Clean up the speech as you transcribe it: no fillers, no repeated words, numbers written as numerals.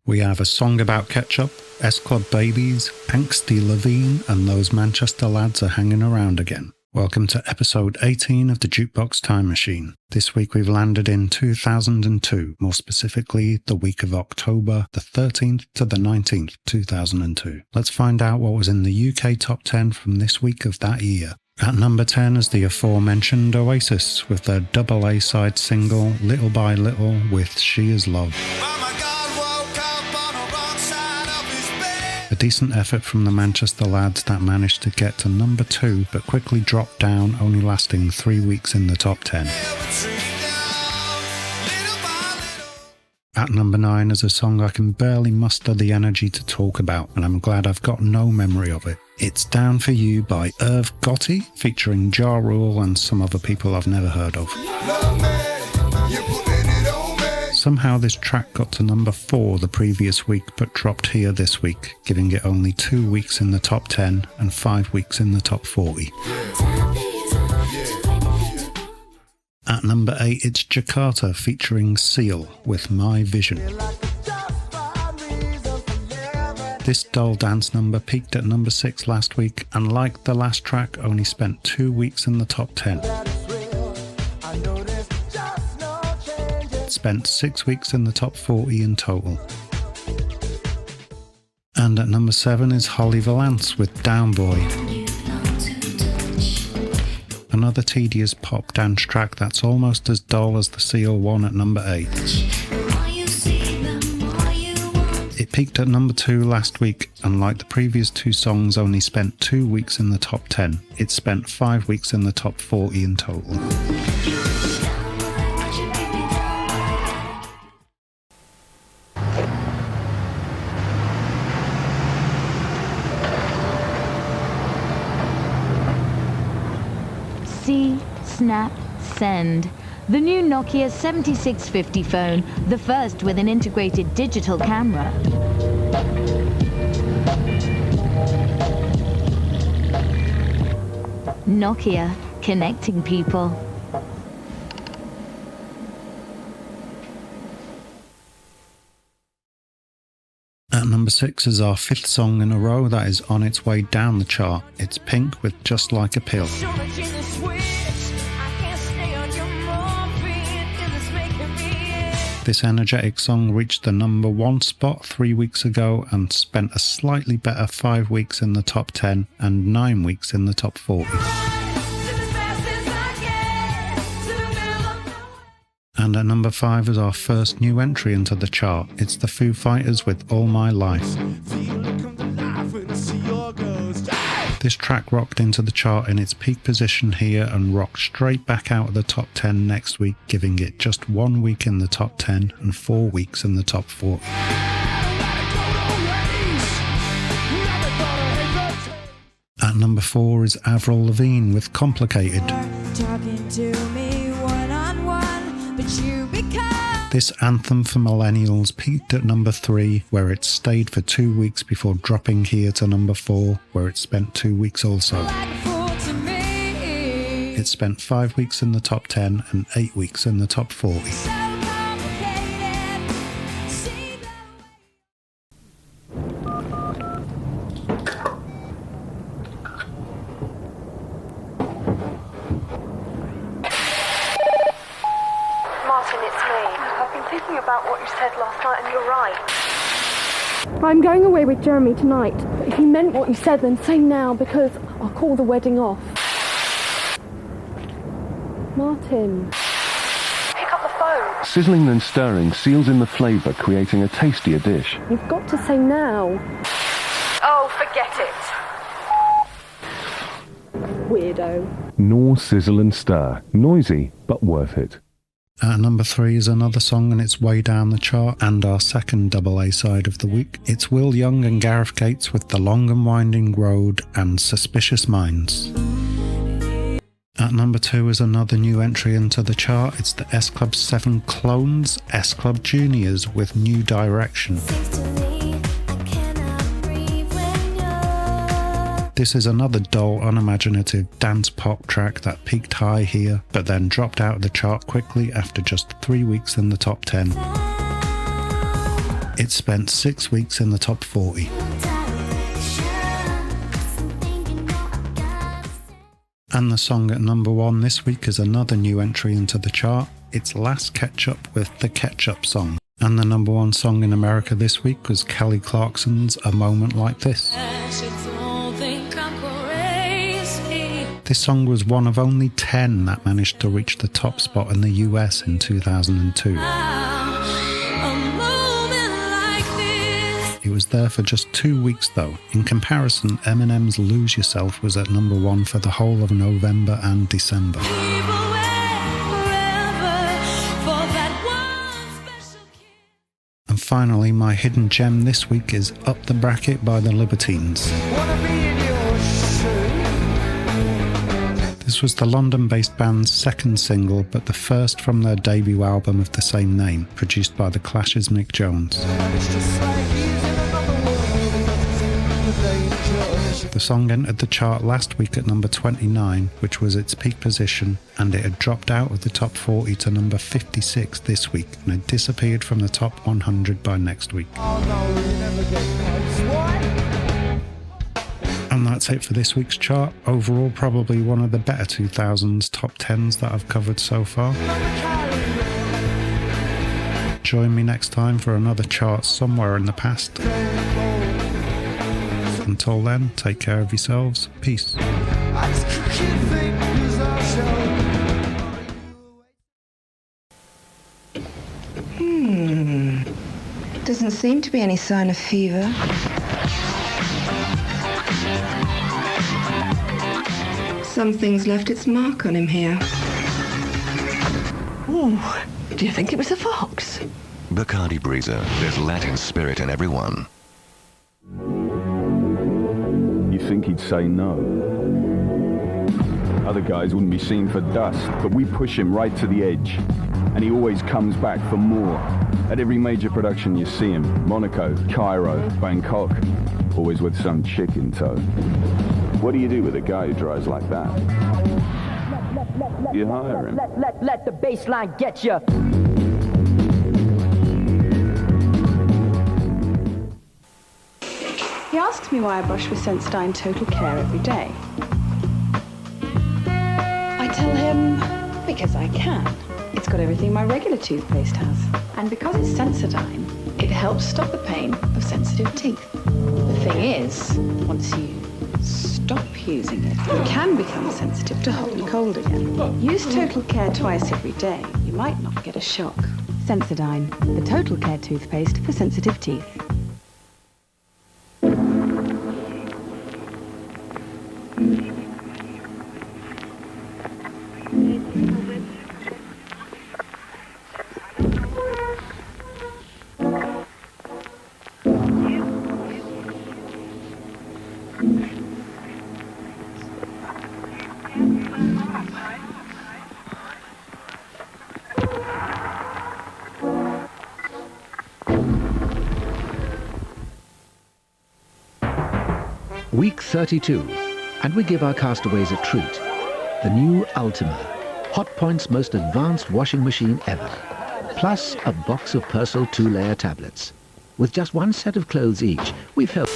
We have a song about ketchup, S-Club babies, angsty Levine, and those Manchester lads are hanging around again. Welcome to episode 18 of the JUKEBOX Time Machine. This week we've landed in 2002, more specifically the week of October the 13th to the 19th, 2002. Let's find out what was in the UK top 10 from this week of that year. At number 10 is the aforementioned Oasis with their double A-side single Little by Little with She Is Love. A decent effort from the Manchester lads that managed to get to number 2 but quickly dropped down, only lasting 3 weeks in the top 10. At number 9 is a song I can barely muster the energy to talk about, and I'm glad I've got no memory of it. It's Down For You by Irv Gotti, featuring Ja Rule and some other people I've never heard of. Somehow this track got to number 4 the previous week but dropped here this week, giving it only 2 weeks in the top 10 and 5 weeks in the top 40. At number 8 it's Jakarta featuring Seal with My Vision. This dull dance number peaked at number 6 last week, and like the last track only spent 2 weeks in the top 10. Spent 6 weeks in the top 40 in total. And at number 7 is Holly Valance with Down Boy. Another tedious pop dance track that's almost as dull as the Seal one at number 8. It peaked at number 2 last week, and like the previous 2 songs only spent 2 weeks in the top 10. It spent 5 weeks in the top 40 in total. See, snap, send. The new Nokia 7650 phone, the first with an integrated digital camera. Nokia, connecting people. At number 6 is our 5th song in a row that is on its way down the chart. It's Pink with Just Like a Pill. This energetic song reached the number 1 spot 3 weeks ago and spent a slightly better 5 weeks in the top 10 and 9 weeks in the top 40. And at number 5 is our first new entry into the chart. It's the Foo Fighters with All My Life. This track rocked into the chart in its peak position here and rocked straight back out of the top 10 next week, giving it just 1 week in the top 10 and 4 weeks in the top 40. At number 4 is Avril Lavigne with Complicated. This anthem for millennials peaked at number 3, where it stayed for 2 weeks before dropping here to number 4, where it spent 2 weeks also. It spent 5 weeks in the top 10 and 8 weeks in the top 40. About what you said last night, and you're right. I'm going away with Jeremy tonight, but if you meant what you said, then say now, because I'll call the wedding off. Martin. Pick up the phone. Sizzling then stirring seals in the flavour, creating a tastier dish. You've got to say now. Oh, forget it. Weirdo. Gnaw, sizzle and stir. Noisy, but worth it. At number 3 is another song on its way down the chart and our second double A side of the week. It's Will Young and Gareth Gates with The Long and Winding Road and Suspicious Minds. At number 2 is another new entry into the chart. It's the S-Club 7 clones, S-Club Juniors with New Direction. This is another dull, unimaginative dance pop track that peaked high here, but then dropped out of the chart quickly after just 3 weeks in the top 10. It spent 6 weeks in the top 40. And the song at number 1 this week is another new entry into the chart. It's Last Ketchup with The Ketchup Song. And the number 1 song in America this week was Kelly Clarkson's A Moment Like This. This song was one of only 10 that managed to reach the top spot in the US in 2002. It was there for just 2 weeks though. In comparison, Eminem's Lose Yourself was at number 1 for the whole of November and December. And finally, my hidden gem this week is Up the Bracket by the Libertines. This was the London-based band's second single, but the first from their debut album of the same name, produced by The Clash's Mick Jones. The song entered the chart last week at number 29, which was its peak position, and it had dropped out of the top 40 to number 56 this week, and had disappeared from the top 100 by next week. And that's it for this week's chart. Overall, probably one of the better 2000s top 10s that I've covered so far. Join me next time for another chart somewhere in the past. Until then, take care of yourselves. Peace. Doesn't seem to be any sign of fever. Something's left its mark on him here. Ooh, do you think it was a fox? Bacardi Breezer. There's Latin spirit in everyone. You think he'd say no? Other guys wouldn't be seen for dust, but we push him right to the edge. And he always comes back for more. At every major production you see him. Monaco, Cairo, Bangkok. Always with some chick in tow. What do you do with a guy who drives like that? You hire him. Let the bass line get you. He asks me why I brush with Sensodyne Total Care every day. I tell him, because I can. It's got everything my regular toothpaste has. And because it's Sensodyne, it helps stop the pain of sensitive teeth. The thing is, once you stop using it, you can become sensitive to hot and cold again. Use Total Care twice every day. You might not get a shock. Sensodyne, the Total Care toothpaste for sensitive teeth. Week 32, and we give our castaways a treat. The new Ultima, Hotpoint's most advanced washing machine ever. Plus a box of Persil 2-layer tablets. With just one set of clothes each, we've helped...